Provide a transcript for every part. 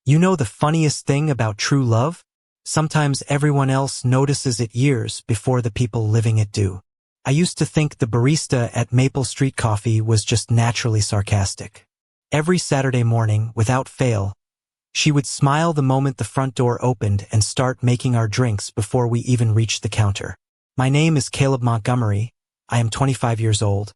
You know the funniest thing about true love? Sometimes everyone else notices it years before the people living it do. I used to think the barista at Maple Street Coffee was just naturally sarcastic. Every Saturday morning, without fail, she would smile the moment the front door opened and start making our drinks before we even reached the counter. My name is Caleb Montgomery. I am 25 years old.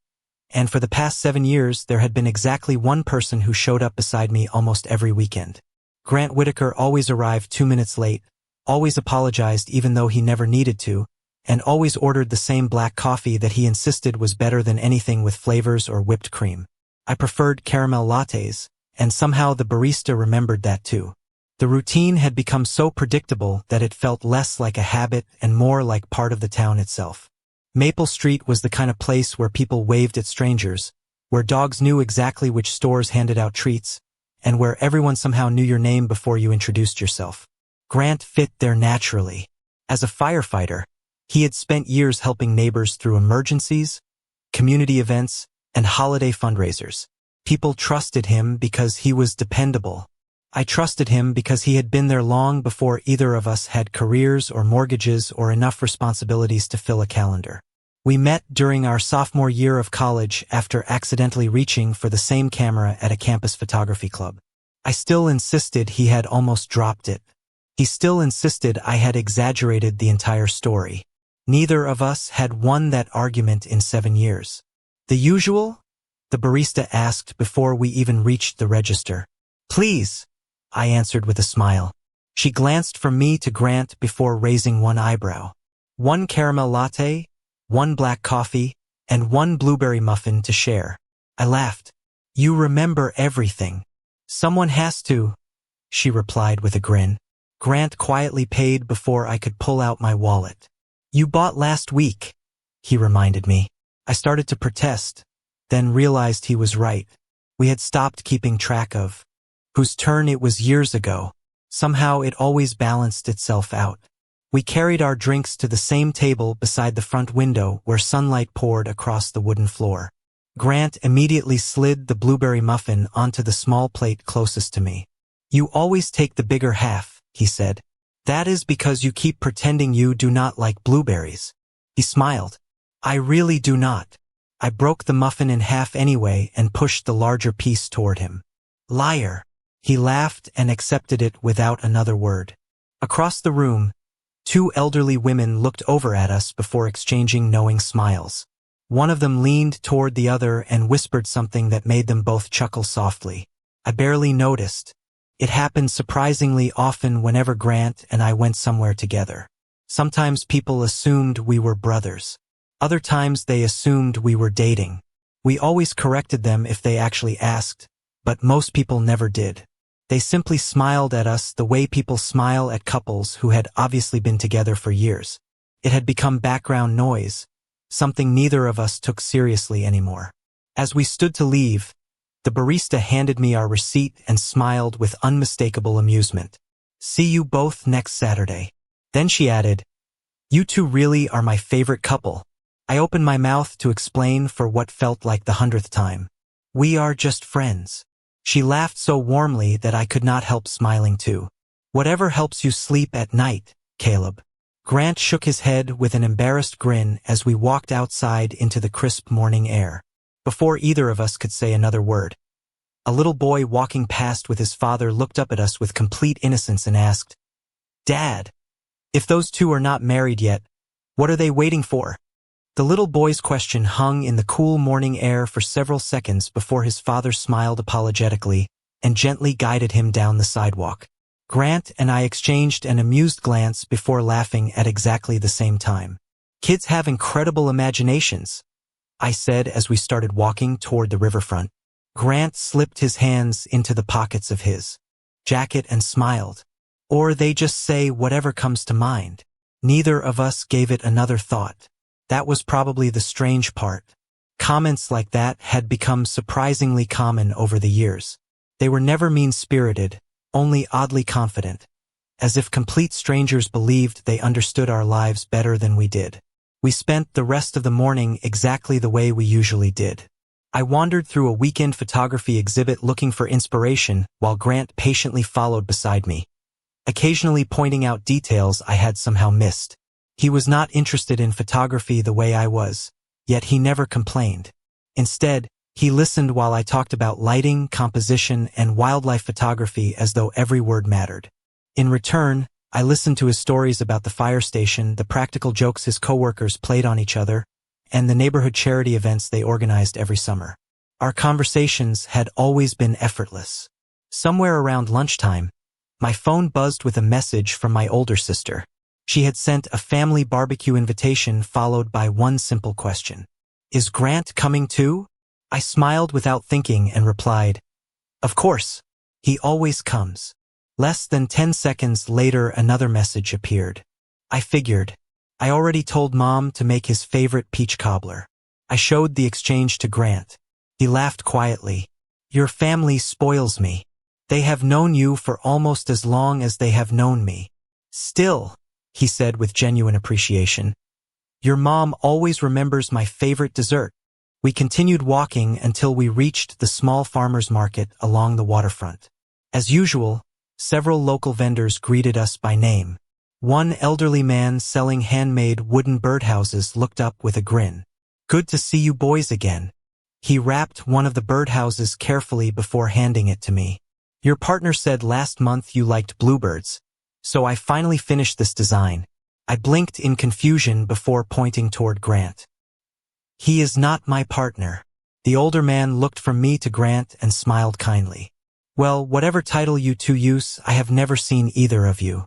And for the past 7 years, there had been exactly one person who showed up beside me almost every weekend. Grant Whitaker always arrived 2 minutes late, always apologized even though he never needed to, and always ordered the same black coffee that he insisted was better than anything with flavors or whipped cream. I preferred caramel lattes, and somehow the barista remembered that too. The routine had become so predictable that it felt less like a habit and more like part of the town itself. Maple Street was the kind of place where people waved at strangers, where dogs knew exactly which stores handed out treats, and where everyone somehow knew your name before you introduced yourself. Grant fit there naturally. As a firefighter, he had spent years helping neighbors through emergencies, community events, and holiday fundraisers. People trusted him because he was dependable. I trusted him because he had been there long before either of us had careers or mortgages or enough responsibilities to fill a calendar. We met during our sophomore year of college after accidentally reaching for the same camera at a campus photography club. I still insisted he had almost dropped it. He still insisted I had exaggerated the entire story. Neither of us had won that argument in 7 years. The usual? The barista asked before we even reached the register. Please, I answered with a smile. She glanced from me to Grant before raising one eyebrow. 1 caramel latte, 1 black coffee, and 1 blueberry muffin to share. I laughed. You remember everything. Someone has to, she replied with a grin. Grant quietly paid before I could pull out my wallet. You bought last week, he reminded me. I started to protest, then realized he was right. We had stopped keeping track of whose turn it was years ago. Somehow it always balanced itself out. We carried our drinks to the same table beside the front window where sunlight poured across the wooden floor. Grant immediately slid the blueberry muffin onto the small plate closest to me. You always take the bigger half, he said. That is because you keep pretending you do not like blueberries. He smiled. I really do not. I broke the muffin in half anyway and pushed the larger piece toward him. Liar. He laughed and accepted it without another word. Across the room, 2 elderly women looked over at us before exchanging knowing smiles. One of them leaned toward the other and whispered something that made them both chuckle softly. I barely noticed. It happened surprisingly often whenever Grant and I went somewhere together. Sometimes people assumed we were brothers. Other times they assumed we were dating. We always corrected them if they actually asked, but most people never did. They simply smiled at us the way people smile at couples who had obviously been together for years. It had become background noise, something neither of us took seriously anymore. As we stood to leave, the barista handed me our receipt and smiled with unmistakable amusement. See you both next Saturday. Then she added, You two really are my favorite couple. I opened my mouth to explain for what felt like the 100th time. We are just friends. She laughed so warmly that I could not help smiling too. Whatever helps you sleep at night, Caleb. Grant shook his head with an embarrassed grin as we walked outside into the crisp morning air. Before either of us could say another word, a little boy walking past with his father looked up at us with complete innocence and asked, Dad, if those two are not married yet, what are they waiting for? The little boy's question hung in the cool morning air for several seconds before his father smiled apologetically and gently guided him down the sidewalk. Grant and I exchanged an amused glance before laughing at exactly the same time. Kids have incredible imaginations, I said as we started walking toward the riverfront. Grant slipped his hands into the pockets of his jacket and smiled. Or they just say whatever comes to mind. Neither of us gave it another thought. That was probably the strange part. Comments like that had become surprisingly common over the years. They were never mean-spirited, only oddly confident, as if complete strangers believed they understood our lives better than we did. We spent the rest of the morning exactly the way we usually did. I wandered through a weekend photography exhibit looking for inspiration while Grant patiently followed beside me, occasionally pointing out details I had somehow missed. He was not interested in photography the way I was, yet he never complained. Instead, he listened while I talked about lighting, composition, and wildlife photography as though every word mattered. In return, I listened to his stories about the fire station, the practical jokes his coworkers played on each other, and the neighborhood charity events they organized every summer. Our conversations had always been effortless. Somewhere around lunchtime, my phone buzzed with a message from my older sister. She had sent a family barbecue invitation followed by one simple question. "Is Grant coming too?" I smiled without thinking and replied, "Of course. He always comes." Less than 10 seconds later, another message appeared. I figured. I already told Mom to make his favorite peach cobbler. I showed the exchange to Grant. He laughed quietly. "Your family spoils me. They have known you for almost as long as they have known me." "Still," he said with genuine appreciation, "your mom always remembers my favorite dessert." We continued walking until we reached the small farmers market along the waterfront. As usual, several local vendors greeted us by name. One elderly man selling handmade wooden birdhouses looked up with a grin. "Good to see you boys again." He wrapped one of the birdhouses carefully before handing it to me. "Your partner said last month you liked bluebirds, so I finally finished this design." I blinked in confusion before pointing toward Grant. "He is not my partner." The older man looked from me to Grant and smiled kindly. "Well, whatever title you two use, I have never seen either of you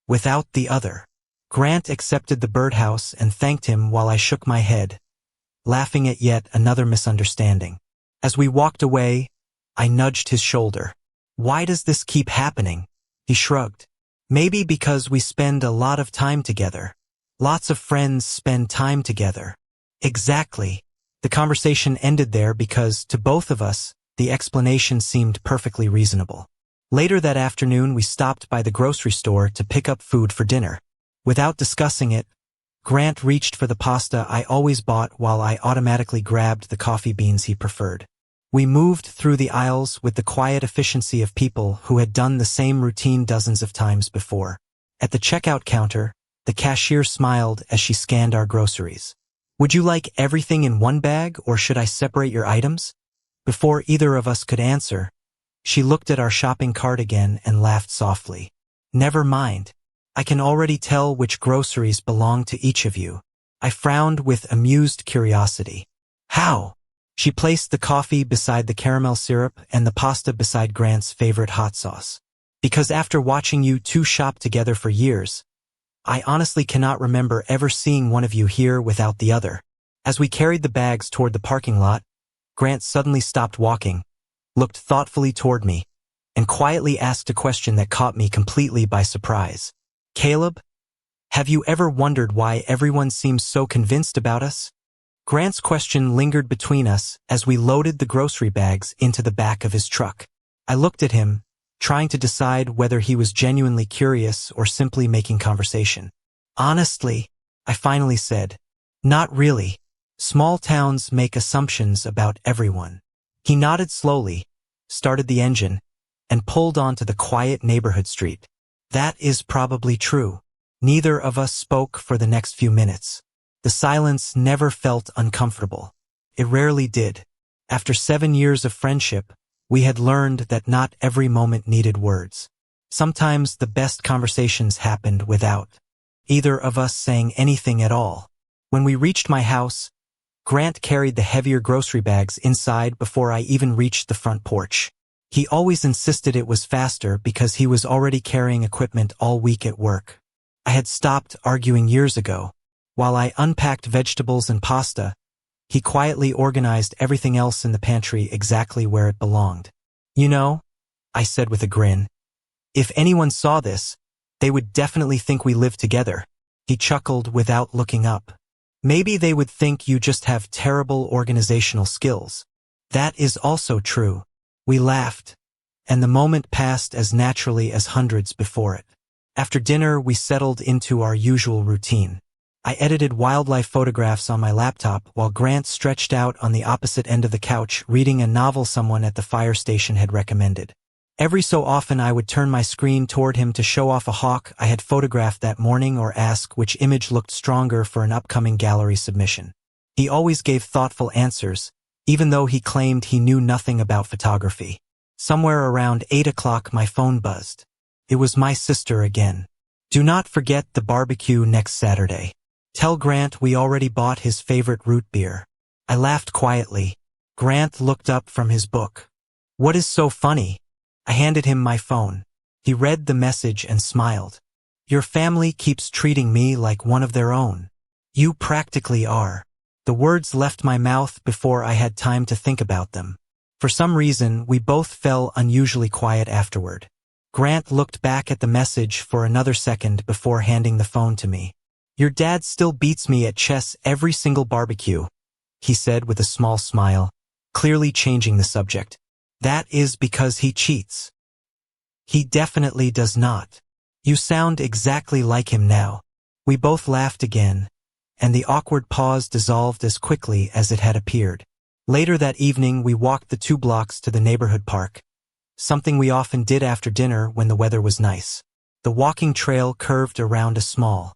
without the other." Grant accepted the birdhouse and thanked him while I shook my head, laughing at yet another misunderstanding. As we walked away, I nudged his shoulder. "Why does this keep happening?" He shrugged. "Maybe because we spend a lot of time together. Lots of friends spend time together." Exactly. The conversation ended there because, to both of us, the explanation seemed perfectly reasonable. Later that afternoon, we stopped by the grocery store to pick up food for dinner. Without discussing it, Grant reached for the pasta I always bought while I automatically grabbed the coffee beans he preferred. We moved through the aisles with the quiet efficiency of people who had done the same routine dozens of times before. At the checkout counter, the cashier smiled as she scanned our groceries. "Would you like everything in one bag, or should I separate your items?" Before either of us could answer, she looked at our shopping cart again and laughed softly. "Never mind. I can already tell which groceries belong to each of you." I frowned with amused curiosity. "How?" She placed the coffee beside the caramel syrup and the pasta beside Grant's favorite hot sauce. "Because after watching you two shop together for years, I honestly cannot remember ever seeing one of you here without the other." As we carried the bags toward the parking lot, Grant suddenly stopped walking, looked thoughtfully toward me, and quietly asked a question that caught me completely by surprise. "Caleb, have you ever wondered why everyone seems so convinced about us?" Grant's question lingered between us as we loaded the grocery bags into the back of his truck. I looked at him, trying to decide whether he was genuinely curious or simply making conversation. "Honestly," I finally said, "not really. Small towns make assumptions about everyone." He nodded slowly, started the engine, and pulled onto the quiet neighborhood street. "That is probably true." Neither of us spoke for the next few minutes. The silence never felt uncomfortable. It rarely did. After 7 years of friendship, we had learned that not every moment needed words. Sometimes the best conversations happened without either of us saying anything at all. When we reached my house, Grant carried the heavier grocery bags inside before I even reached the front porch. He always insisted it was faster because he was already carrying equipment all week at work. I had stopped arguing years ago. While I unpacked vegetables and pasta, he quietly organized everything else in the pantry exactly where it belonged. "You know," I said with a grin, "if anyone saw this, they would definitely think we live together." He chuckled without looking up. "Maybe they would think you just have terrible organizational skills." "That is also true." We laughed, and the moment passed as naturally as hundreds before it. After dinner, we settled into our usual routine. I edited wildlife photographs on my laptop while Grant stretched out on the opposite end of the couch reading a novel someone at the fire station had recommended. Every so often I would turn my screen toward him to show off a hawk I had photographed that morning or ask which image looked stronger for an upcoming gallery submission. He always gave thoughtful answers, even though he claimed he knew nothing about photography. Somewhere around 8 o'clock my phone buzzed. It was my sister again. "Do not forget the barbecue next Saturday. Tell Grant we already bought his favorite root beer." I laughed quietly. Grant looked up from his book. "What is so funny?" I handed him my phone. He read the message and smiled. "Your family keeps treating me like one of their own. You practically are." The words left my mouth before I had time to think about them. For some reason, we both fell unusually quiet afterward. Grant looked back at the message for another second before handing the phone to me. "Your dad still beats me at chess every single barbecue," he said with a small smile, clearly changing the subject. "That is because he cheats." "He definitely does not. You sound exactly like him now." We both laughed again, and the awkward pause dissolved as quickly as it had appeared. Later that evening we walked the 2 blocks to the neighborhood park, something we often did after dinner when the weather was nice. The walking trail curved around a small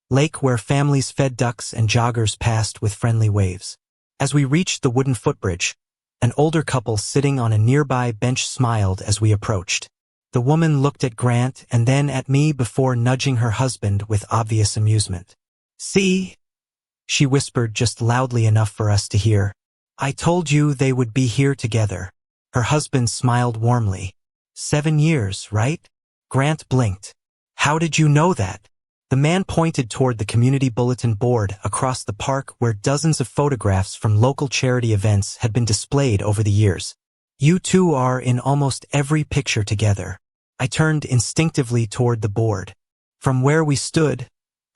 lake where families fed ducks and joggers passed with friendly waves. As we reached the wooden footbridge, an older couple sitting on a nearby bench smiled as we approached. The woman looked at Grant and then at me before nudging her husband with obvious amusement. "See?" she whispered just loudly enough for us to hear. "I told you they would be here together." Her husband smiled warmly. 7 years, right?" Grant blinked. "How did you know that?" The man pointed toward the community bulletin board across the park where dozens of photographs from local charity events had been displayed over the years. "You two are in almost every picture together." I turned instinctively toward the board. From where we stood,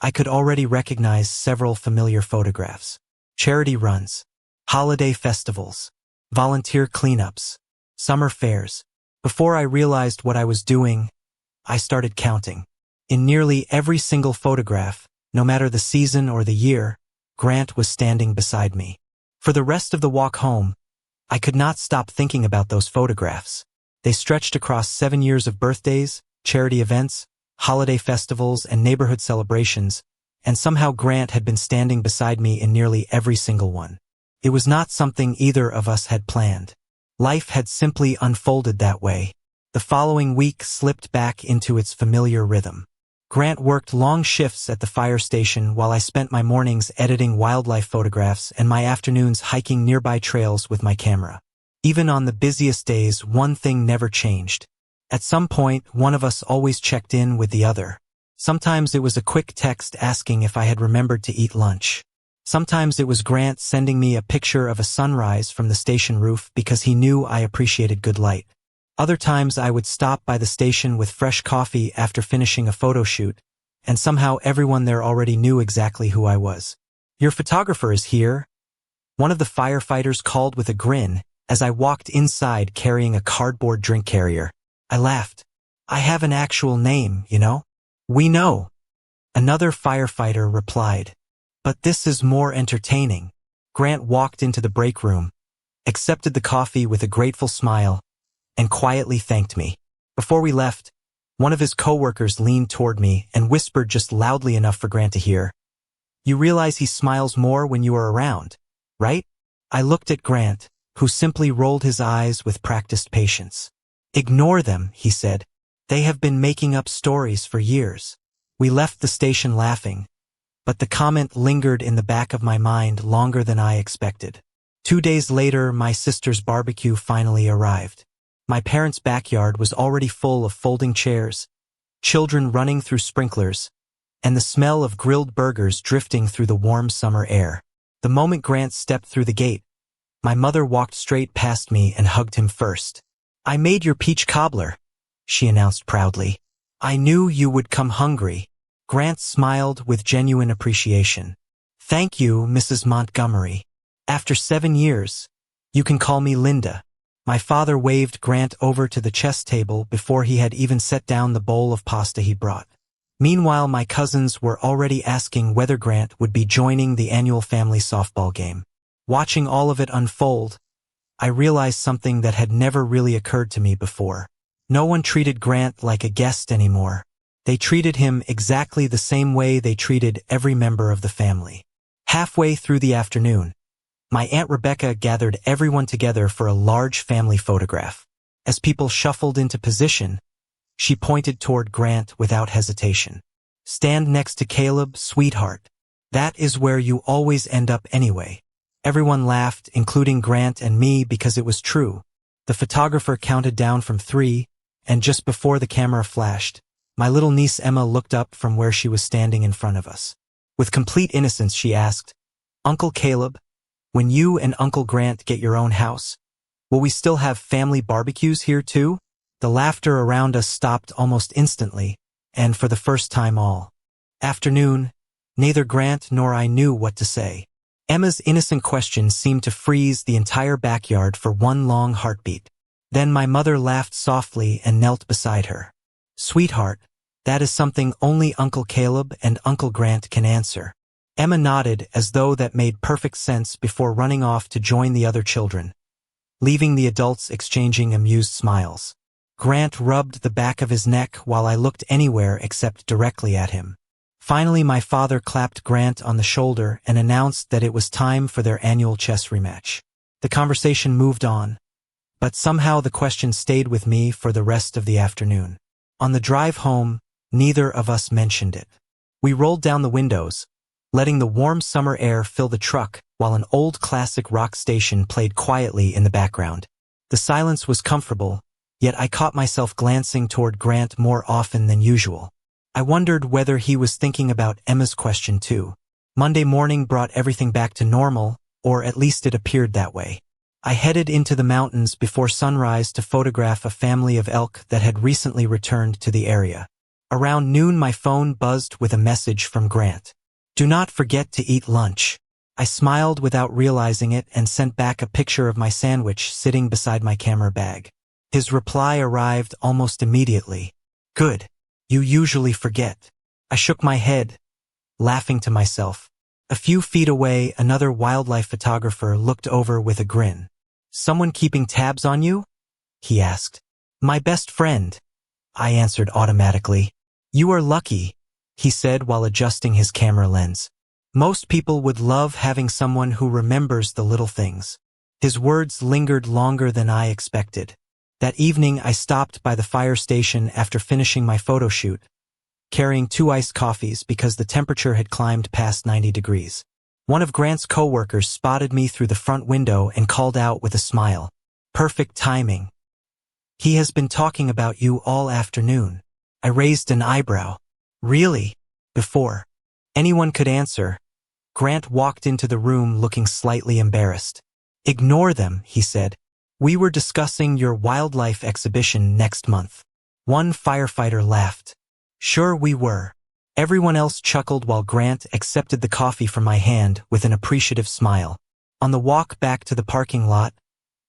I could already recognize several familiar photographs. Charity runs, holiday festivals, volunteer cleanups, summer fairs. Before I realized what I was doing, I started counting. In nearly every single photograph, no matter the season or the year, Grant was standing beside me. For the rest of the walk home, I could not stop thinking about those photographs. They stretched across 7 years of birthdays, charity events, holiday festivals, and neighborhood celebrations, and somehow Grant had been standing beside me in nearly every single one. It was not something either of us had planned. Life had simply unfolded that way. The following week slipped back into its familiar rhythm. Grant worked long shifts at the fire station while I spent my mornings editing wildlife photographs and my afternoons hiking nearby trails with my camera. Even on the busiest days, one thing never changed. At some point, one of us always checked in with the other. Sometimes it was a quick text asking if I had remembered to eat lunch. Sometimes it was Grant sending me a picture of a sunrise from the station roof because he knew I appreciated good light. Other times I would stop by the station with fresh coffee after finishing a photo shoot, and somehow everyone there already knew exactly who I was. "Your photographer is here," one of the firefighters called with a grin as I walked inside carrying a cardboard drink carrier. I laughed. "I have an actual name, you know." "We know," another firefighter replied. "But this is more entertaining." Grant walked into the break room, accepted the coffee with a grateful smile, and quietly thanked me. Before we left, one of his coworkers leaned toward me and whispered just loudly enough for Grant to hear, "You realize he smiles more when you are around, right?" I looked at Grant, who simply rolled his eyes with practiced patience. "Ignore them," he said. "They have been making up stories for years." We left the station laughing, but the comment lingered in the back of my mind longer than I expected. 2 days later, my sister's barbecue finally arrived. My parents' backyard was already full of folding chairs, children running through sprinklers, and the smell of grilled burgers drifting through the warm summer air. The moment Grant stepped through the gate, my mother walked straight past me and hugged him first. "I made your peach cobbler," she announced proudly. "I knew you would come hungry." Grant smiled with genuine appreciation. "Thank you, Mrs. Montgomery. After 7 years, you can call me Linda." My father waved Grant over to the chess table before he had even set down the bowl of pasta he brought. Meanwhile, my cousins were already asking whether Grant would be joining the annual family softball game. Watching all of it unfold, I realized something that had never really occurred to me before. No one treated Grant like a guest anymore. They treated him exactly the same way they treated every member of the family. Halfway through the afternoon, my Aunt Rebecca gathered everyone together for a large family photograph. As people shuffled into position, she pointed toward Grant without hesitation. "Stand next to Caleb, sweetheart. That is where you always end up anyway." Everyone laughed, including Grant and me, because it was true. The photographer counted down from 3, and just before the camera flashed, my little niece Emma looked up from where she was standing in front of us. With complete innocence, she asked, "Uncle Caleb, when you and Uncle Grant get your own house, will we still have family barbecues here too?" The laughter around us stopped almost instantly, and for the first time all afternoon, neither Grant nor I knew what to say. Emma's innocent question seemed to freeze the entire backyard for one long heartbeat. Then my mother laughed softly and knelt beside her. "Sweetheart, that is something only Uncle Caleb and Uncle Grant can answer." Emma nodded as though that made perfect sense before running off to join the other children, leaving the adults exchanging amused smiles. Grant rubbed the back of his neck while I looked anywhere except directly at him. Finally, my father clapped Grant on the shoulder and announced that it was time for their annual chess rematch. The conversation moved on, but somehow the question stayed with me for the rest of the afternoon. On the drive home, neither of us mentioned it. We rolled down the windows, letting the warm summer air fill the truck while an old classic rock station played quietly in the background. The silence was comfortable, yet I caught myself glancing toward Grant more often than usual. I wondered whether he was thinking about Emma's question too. Monday morning brought everything back to normal, or at least it appeared that way. I headed into the mountains before sunrise to photograph a family of elk that had recently returned to the area. Around noon, my phone buzzed with a message from Grant. "Do not forget to eat lunch." I smiled without realizing it and sent back a picture of my sandwich sitting beside my camera bag. His reply arrived almost immediately. "Good. You usually forget." I shook my head, laughing to myself. A few feet away, another wildlife photographer looked over with a grin. "Someone keeping tabs on you?" he asked. "My best friend," I answered automatically. "You are lucky," he said while adjusting his camera lens. "Most people would love having someone who remembers the little things." His words lingered longer than I expected. That evening, I stopped by the fire station after finishing my photo shoot, carrying 2 iced coffees because the temperature had climbed past 90 degrees. One of Grant's coworkers spotted me through the front window and called out with a smile, "Perfect timing. He has been talking about you all afternoon." I raised an eyebrow. "Really?" Before anyone could answer, Grant walked into the room looking slightly embarrassed. "Ignore them," he said. "We were discussing your wildlife exhibition next month." One firefighter laughed. "Sure we were." Everyone else chuckled while Grant accepted the coffee from my hand with an appreciative smile. On the walk back to the parking lot,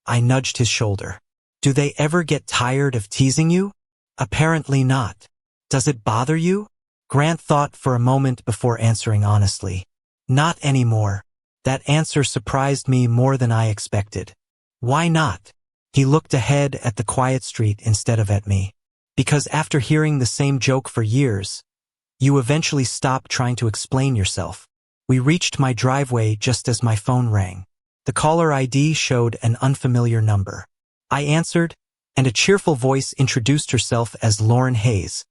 I nudged his shoulder. "Do they ever get tired of teasing you?" "Apparently not." "Does it bother you?" Grant thought for a moment before answering honestly. "Not anymore." That answer surprised me more than I expected. "Why not?" He looked ahead at the quiet street instead of at me. "Because after hearing the same joke for years, you eventually stop trying to explain yourself." We reached my driveway just as my phone rang. The caller ID showed an unfamiliar number. I answered, and a cheerful voice introduced herself as Lauren Hayes,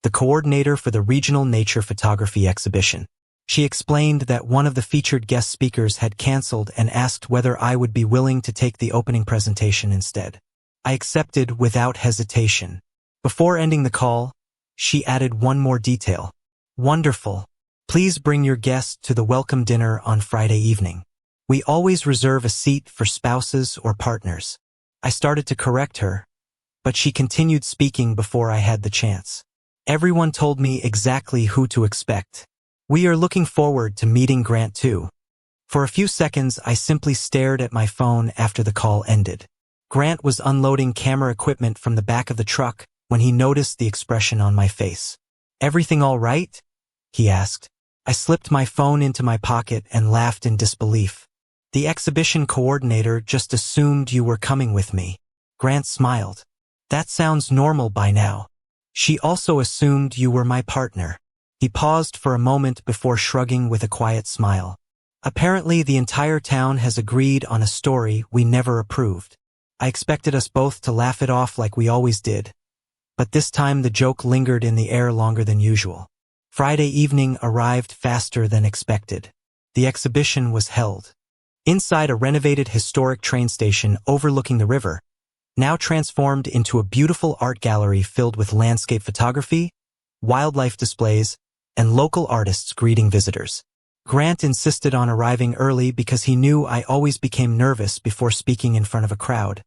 the coordinator for the Regional Nature Photography Exhibition. She explained that one of the featured guest speakers had canceled and asked whether I would be willing to take the opening presentation instead. I accepted without hesitation. Before ending the call, she added one more detail. "Wonderful. Please bring your guest to the welcome dinner on Friday evening. We always reserve a seat for spouses or partners." I started to correct her, but she continued speaking before I had the chance. "Everyone told me exactly who to expect. We are looking forward to meeting Grant too." For a few seconds, I simply stared at my phone after the call ended. Grant was unloading camera equipment from the back of the truck when he noticed the expression on my face. "Everything all right?" he asked. I slipped my phone into my pocket and laughed in disbelief. "The exhibition coordinator just assumed you were coming with me." Grant smiled. "That sounds normal by now. She also assumed you were my partner." He paused for a moment before shrugging with a quiet smile. "Apparently the entire town has agreed on a story we never approved. I expected us both to laugh it off like we always did, but this time the joke lingered in the air longer than usual." Friday evening arrived faster than expected. The exhibition was held inside a renovated historic train station overlooking the river, now transformed into a beautiful art gallery filled with landscape photography, wildlife displays, and local artists greeting visitors. Grant insisted on arriving early because he knew I always became nervous before speaking in front of a crowd,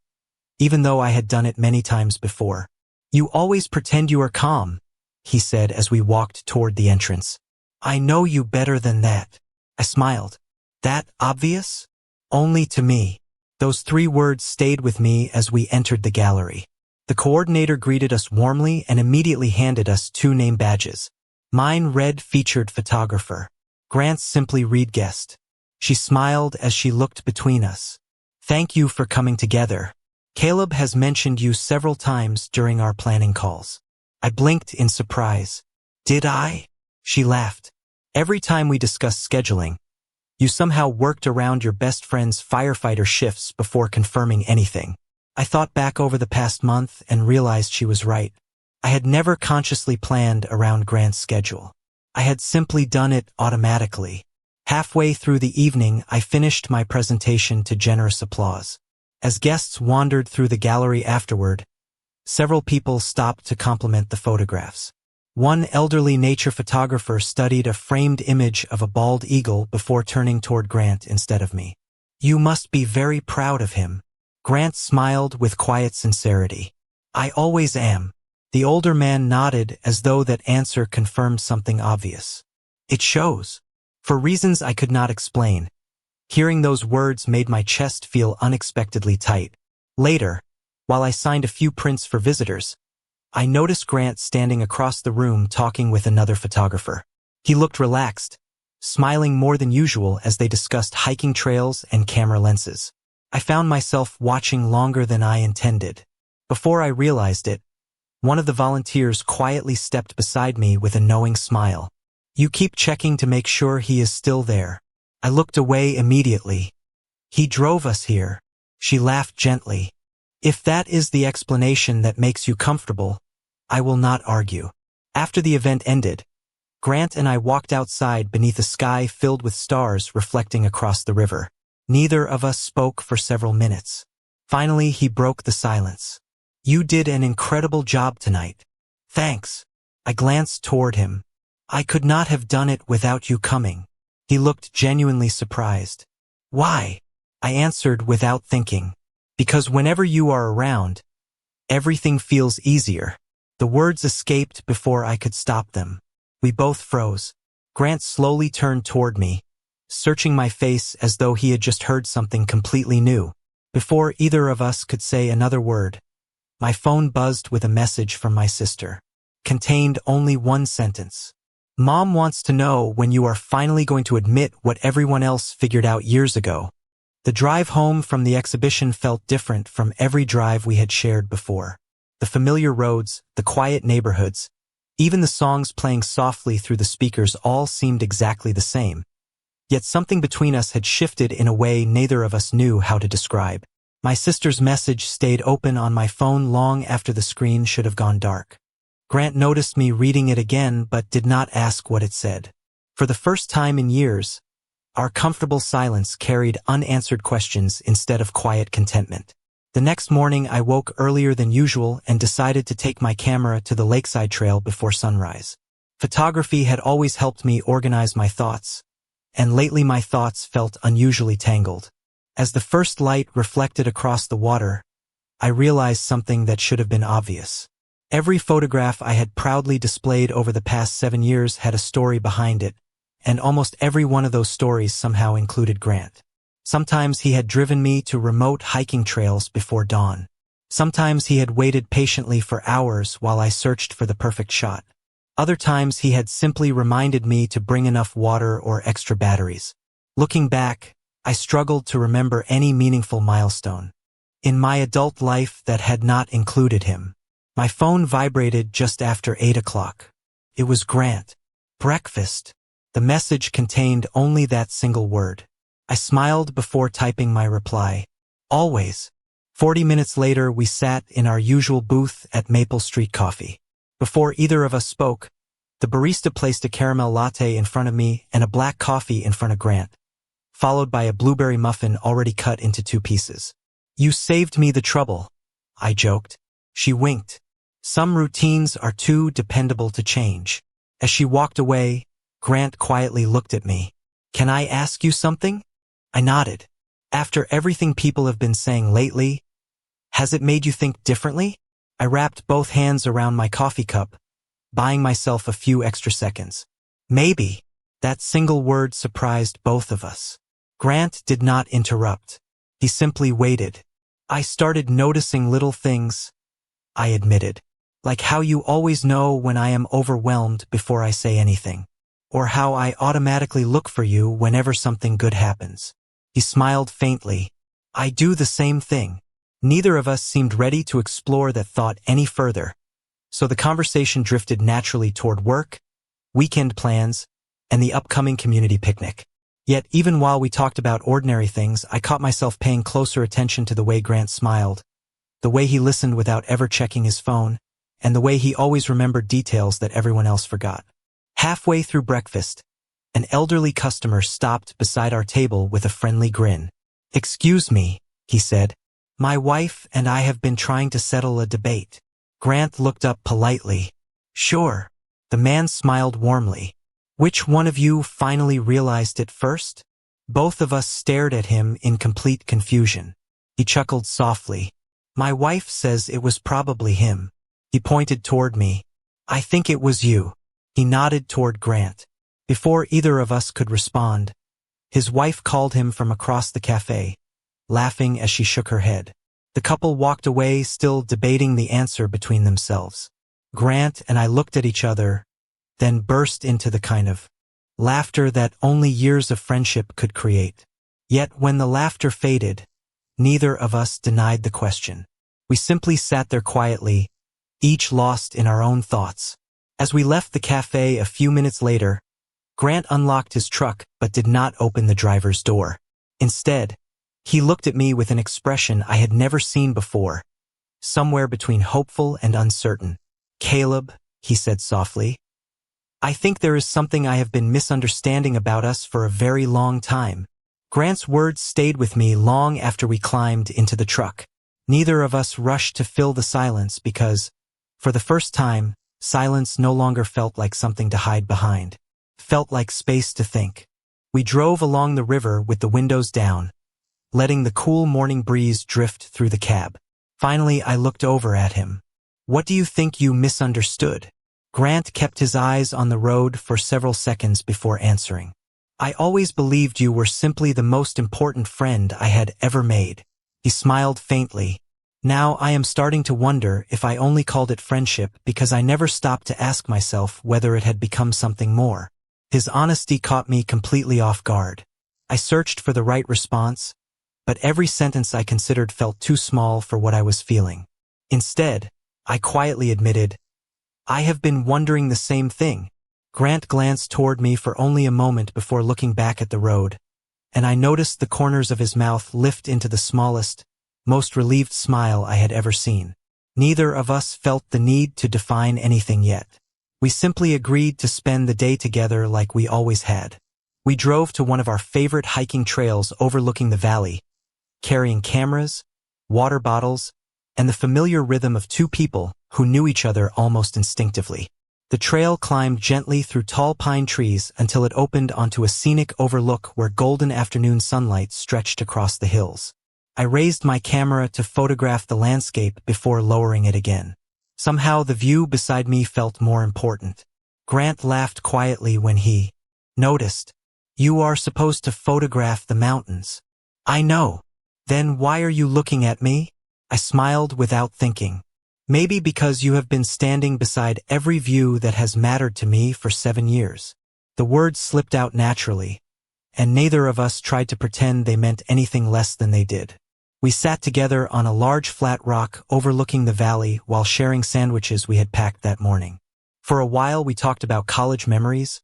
even though I had done it many times before. "You always pretend you are calm," he said as we walked toward the entrance. "I know you better than that." I smiled. "That obvious?" "Only to me." Those 3 words stayed with me as we entered the gallery. The coordinator greeted us warmly and immediately handed us 2 name badges. Mine read featured photographer. Grant's simply read guest. She smiled as she looked between us. "Thank you for coming together. Caleb has mentioned you several times during our planning calls." I blinked in surprise. "Did I?" She laughed. "Every time we discussed scheduling, you somehow worked around your best friend's firefighter shifts before confirming anything." I thought back over the past month and realized she was right. I had never consciously planned around Grant's schedule. I had simply done it automatically. Halfway through the evening, I finished my presentation to generous applause. As guests wandered through the gallery afterward, several people stopped to compliment the photographs. One elderly nature photographer studied a framed image of a bald eagle before turning toward Grant instead of me. "You must be very proud of him." Grant smiled with quiet sincerity. "I always am." The older man nodded as though that answer confirmed something obvious. "It shows." For reasons I could not explain, hearing those words made my chest feel unexpectedly tight. Later, while I signed a few prints for visitors, I noticed Grant standing across the room talking with another photographer. He looked relaxed, smiling more than usual as they discussed hiking trails and camera lenses. I found myself watching longer than I intended. Before I realized it, one of the volunteers quietly stepped beside me with a knowing smile. "You keep checking to make sure he is still there." I looked away immediately. "He drove us here." She laughed gently. "If that is the explanation that makes you comfortable, I will not argue." After the event ended, Grant and I walked outside beneath a sky filled with stars reflecting across the river. Neither of us spoke for several minutes. Finally, he broke the silence. "You did an incredible job tonight." "Thanks." I glanced toward him. "I could not have done it without you coming." He looked genuinely surprised. "Why?" I answered without thinking. "Because whenever you are around, everything feels easier." The words escaped before I could stop them. We both froze. Grant slowly turned toward me, searching my face as though he had just heard something completely new. Before either of us could say another word, my phone buzzed with a message from my sister. Contained only one sentence. "Mom wants to know when you are finally going to admit what everyone else figured out years ago." The drive home from the exhibition felt different from every drive we had shared before. The familiar roads, the quiet neighborhoods, even the songs playing softly through the speakers all seemed exactly the same. Yet something between us had shifted in a way neither of us knew how to describe. My sister's message stayed open on my phone long after the screen should have gone dark. Grant noticed me reading it again but did not ask what it said. For the first time in years, our comfortable silence carried unanswered questions instead of quiet contentment. The next morning I woke earlier than usual and decided to take my camera to the lakeside trail before sunrise. Photography had always helped me organize my thoughts, and lately my thoughts felt unusually tangled. As the first light reflected across the water, I realized something that should have been obvious. Every photograph I had proudly displayed over the past 7 years had a story behind it, and almost every one of those stories somehow included Grant. Sometimes he had driven me to remote hiking trails before dawn. Sometimes he had waited patiently for hours while I searched for the perfect shot. Other times he had simply reminded me to bring enough water or extra batteries. Looking back, I struggled to remember any meaningful milestone in my adult life that had not included him. My phone vibrated just after 8 o'clock. It was Grant. Breakfast. The message contained only that single word. I smiled before typing my reply. Always. 40 minutes later, we sat in our usual booth at Maple Street Coffee. Before either of us spoke, the barista placed a caramel latte in front of me and a black coffee in front of Grant, followed by a blueberry muffin already cut into 2 pieces. "You saved me the trouble," I joked. She winked. "Some routines are too dependable to change." As she walked away, Grant quietly looked at me. "Can I ask you something?" I nodded. "After everything people have been saying lately, has it made you think differently?" I wrapped both hands around my coffee cup, buying myself a few extra seconds. "Maybe." That single word surprised both of us. Grant did not interrupt. He simply waited. "I started noticing little things," I admitted. "Like how you always know when I am overwhelmed before I say anything. Or how I automatically look for you whenever something good happens." He smiled faintly. "I do the same thing." Neither of us seemed ready to explore that thought any further, so the conversation drifted naturally toward work, weekend plans, and the upcoming community picnic. Yet even while we talked about ordinary things, I caught myself paying closer attention to the way Grant smiled, the way he listened without ever checking his phone, and the way he always remembered details that everyone else forgot. Halfway through breakfast, an elderly customer stopped beside our table with a friendly grin. "Excuse me," he said. "My wife and I have been trying to settle a debate." Grant looked up politely. "Sure." The man smiled warmly. "Which one of you finally realized it first?" Both of us stared at him in complete confusion. He chuckled softly. "My wife says it was probably him." He pointed toward me. "I think it was you." He nodded toward Grant. Before either of us could respond, his wife called him from across the cafe, laughing as she shook her head. The couple walked away, still debating the answer between themselves. Grant and I looked at each other, then burst into the kind of laughter that only years of friendship could create. Yet when the laughter faded, neither of us denied the question. We simply sat there quietly, each lost in our own thoughts. As we left the cafe a few minutes later, Grant unlocked his truck but did not open the driver's door. Instead, he looked at me with an expression I had never seen before, somewhere between hopeful and uncertain. "Caleb," he said softly, "I think there is something I have been misunderstanding about us for a very long time." Grant's words stayed with me long after we climbed into the truck. Neither of us rushed to fill the silence because, for the first time, silence no longer felt like something to hide behind. Felt like space to think. We drove along the river with the windows down, letting the cool morning breeze drift through the cab. Finally, I looked over at him. "What do you think you misunderstood?" Grant kept his eyes on the road for several seconds before answering. "I always believed you were simply the most important friend I had ever made." He smiled faintly. "Now I am starting to wonder if I only called it friendship because I never stopped to ask myself whether it had become something more." His honesty caught me completely off guard. I searched for the right response, but every sentence I considered felt too small for what I was feeling. Instead, I quietly admitted, "I have been wondering the same thing." Grant glanced toward me for only a moment before looking back at the road, and I noticed the corners of his mouth lift into the smallest, most relieved smile I had ever seen. Neither of us felt the need to define anything yet. We simply agreed to spend the day together like we always had. We drove to one of our favorite hiking trails overlooking the valley, carrying cameras, water bottles, and the familiar rhythm of 2 people who knew each other almost instinctively. The trail climbed gently through tall pine trees until it opened onto a scenic overlook where golden afternoon sunlight stretched across the hills. I raised my camera to photograph the landscape before lowering it again. Somehow the view beside me felt more important. Grant laughed quietly when he noticed. "You are supposed to photograph the mountains." "I know." "Then why are you looking at me?" I smiled without thinking. Maybe because you have been standing beside every view that has mattered to me for 7 years. The words slipped out naturally, and neither of us tried to pretend they meant anything less than they did. We sat together on a large flat rock overlooking the valley while sharing sandwiches we had packed that morning. For a while we talked about college memories,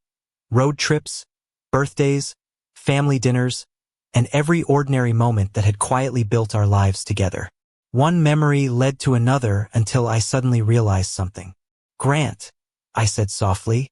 road trips, birthdays, family dinners, and every ordinary moment that had quietly built our lives together. One memory led to another until I suddenly realized something. "Grant," I said softly,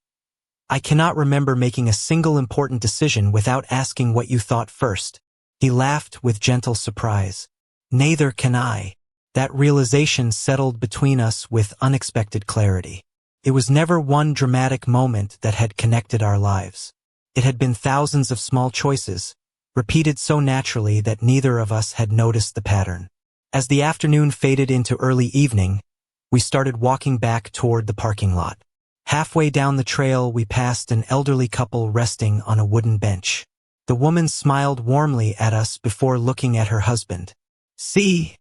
"I cannot remember making a single important decision without asking what you thought first." He laughed with gentle surprise. "Neither can I." That realization settled between us with unexpected clarity. It was never one dramatic moment that had connected our lives. It had been thousands of small choices, repeated so naturally that neither of us had noticed the pattern. As the afternoon faded into early evening, we started walking back toward the parking lot. Halfway down the trail, we passed an elderly couple resting on a wooden bench. The woman smiled warmly at us before looking at her husband. "See,"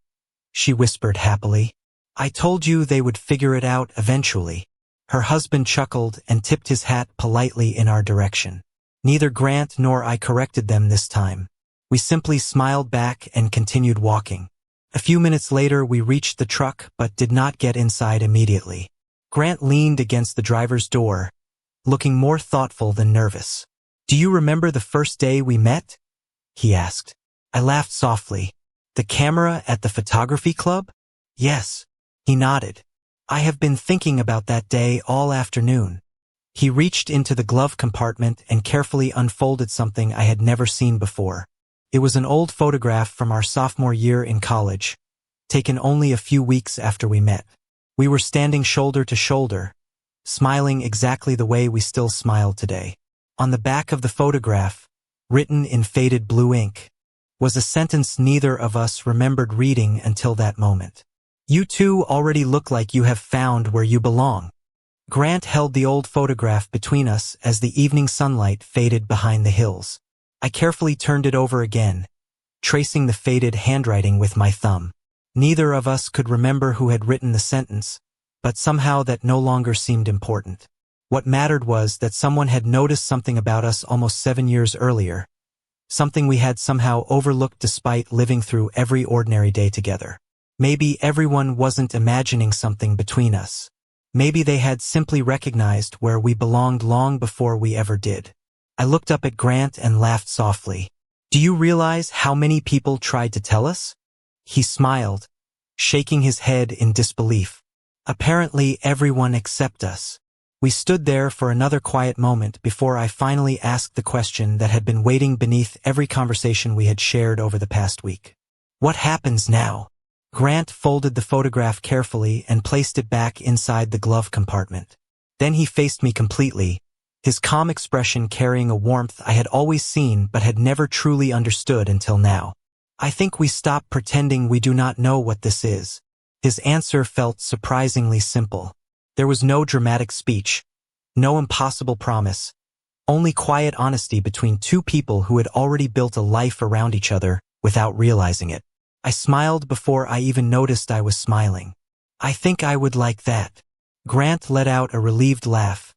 she whispered happily. "I told you they would figure it out eventually." Her husband chuckled and tipped his hat politely in our direction. Neither Grant nor I corrected them this time. We simply smiled back and continued walking. A few minutes later, we reached the truck but did not get inside immediately. Grant leaned against the driver's door, looking more thoughtful than nervous. "Do you remember the first day we met?" he asked. I laughed softly. "The camera at the photography club?" "Yes." He nodded. "I have been thinking about that day all afternoon." He reached into the glove compartment and carefully unfolded something I had never seen before. It was an old photograph from our sophomore year in college, taken only a few weeks after we met. We were standing shoulder to shoulder, smiling exactly the way we still smile today. On the back of the photograph, written in faded blue ink, was a sentence neither of us remembered reading until that moment. "You two already look like you have found where you belong." Grant held the old photograph between us as the evening sunlight faded behind the hills. I carefully turned it over again, tracing the faded handwriting with my thumb. Neither of us could remember who had written the sentence, but somehow that no longer seemed important. What mattered was that someone had noticed something about us almost 7 years earlier, something we had somehow overlooked despite living through every ordinary day together. Maybe everyone wasn't imagining something between us. Maybe they had simply recognized where we belonged long before we ever did. I looked up at Grant and laughed softly. "Do you realize how many people tried to tell us?" He smiled, shaking his head in disbelief. "Apparently everyone except us." We stood there for another quiet moment before I finally asked the question that had been waiting beneath every conversation we had shared over the past week. "What happens now?" Grant folded the photograph carefully and placed it back inside the glove compartment. Then he faced me completely, his calm expression carrying a warmth I had always seen but had never truly understood until now. "I think we stop pretending we do not know what this is." His answer felt surprisingly simple. There was no dramatic speech, no impossible promise, only quiet honesty between two people who had already built a life around each other without realizing it. I smiled before I even noticed I was smiling. "I think I would like that." Grant let out a relieved laugh,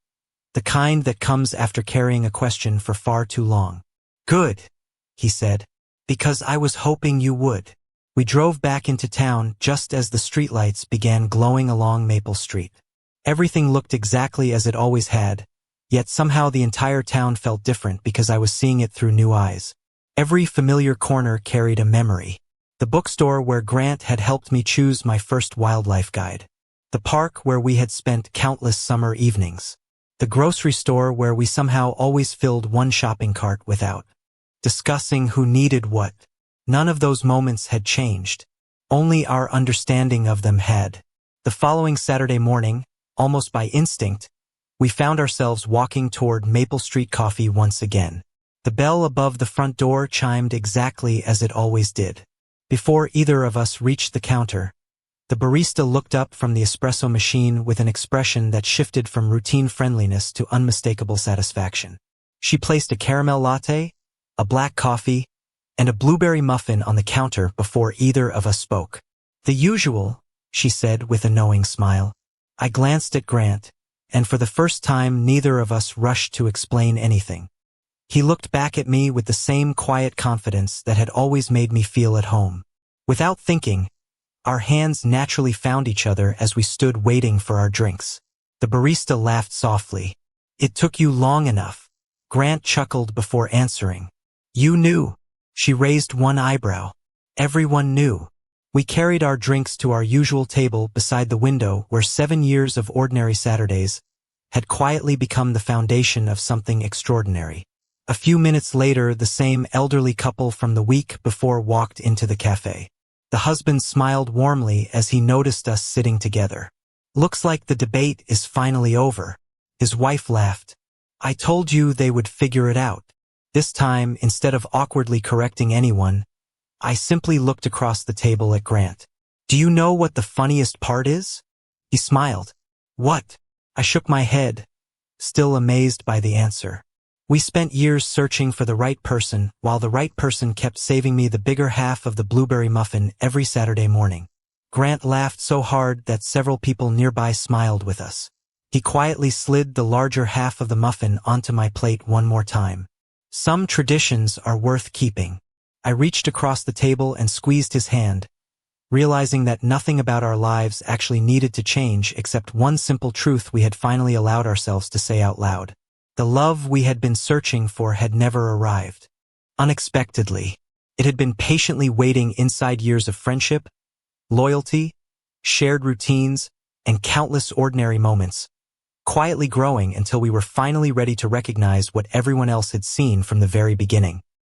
the kind that comes after carrying a question for far too long. "Good," he said, "because I was hoping you would." We drove back into town just as the streetlights began glowing along Maple Street. Everything looked exactly as it always had, yet somehow the entire town felt different because I was seeing it through new eyes. Every familiar corner carried a memory. The bookstore where Grant had helped me choose my first wildlife guide. The park where we had spent countless summer evenings. The grocery store where we somehow always filled one shopping cart without discussing who needed what. None of those moments had changed. Only our understanding of them had. The following Saturday morning, almost by instinct, we found ourselves walking toward Maple Street Coffee once again. The bell above the front door chimed exactly as it always did. Before either of us reached the counter, the barista looked up from the espresso machine with an expression that shifted from routine friendliness to unmistakable satisfaction. She placed a caramel latte, a black coffee, and a blueberry muffin on the counter before either of us spoke. "The usual," she said with a knowing smile. I glanced at Grant, and for the first time neither of us rushed to explain anything. He looked back at me with the same quiet confidence that had always made me feel at home. Without thinking, our hands naturally found each other as we stood waiting for our drinks. The barista laughed softly. It took you long enough. Grant chuckled before answering. You knew. She raised one eyebrow. Everyone knew. We carried our drinks to our usual table beside the window where 7 years of ordinary Saturdays had quietly become the foundation of something extraordinary. A few minutes later, the same elderly couple from the week before walked into the cafe. The husband smiled warmly as he noticed us sitting together. Looks like the debate is finally over. His wife laughed. I told you they would figure it out. This time, instead of awkwardly correcting anyone, I simply looked across the table at Grant. Do you know what the funniest part is? He smiled. What? I shook my head, still amazed by the answer. We spent years searching for the right person, while the right person kept saving me the bigger half of the blueberry muffin every Saturday morning. Grant laughed so hard that several people nearby smiled with us. He quietly slid the larger half of the muffin onto my plate one more time. Some traditions are worth keeping. I reached across the table and squeezed his hand, realizing that nothing about our lives actually needed to change except one simple truth we had finally allowed ourselves to say out loud. The love we had been searching for had never arrived. Unexpectedly, it had been patiently waiting inside years of friendship, loyalty, shared routines, and countless ordinary moments, quietly growing until we were finally ready to recognize what everyone else had seen from the very beginning.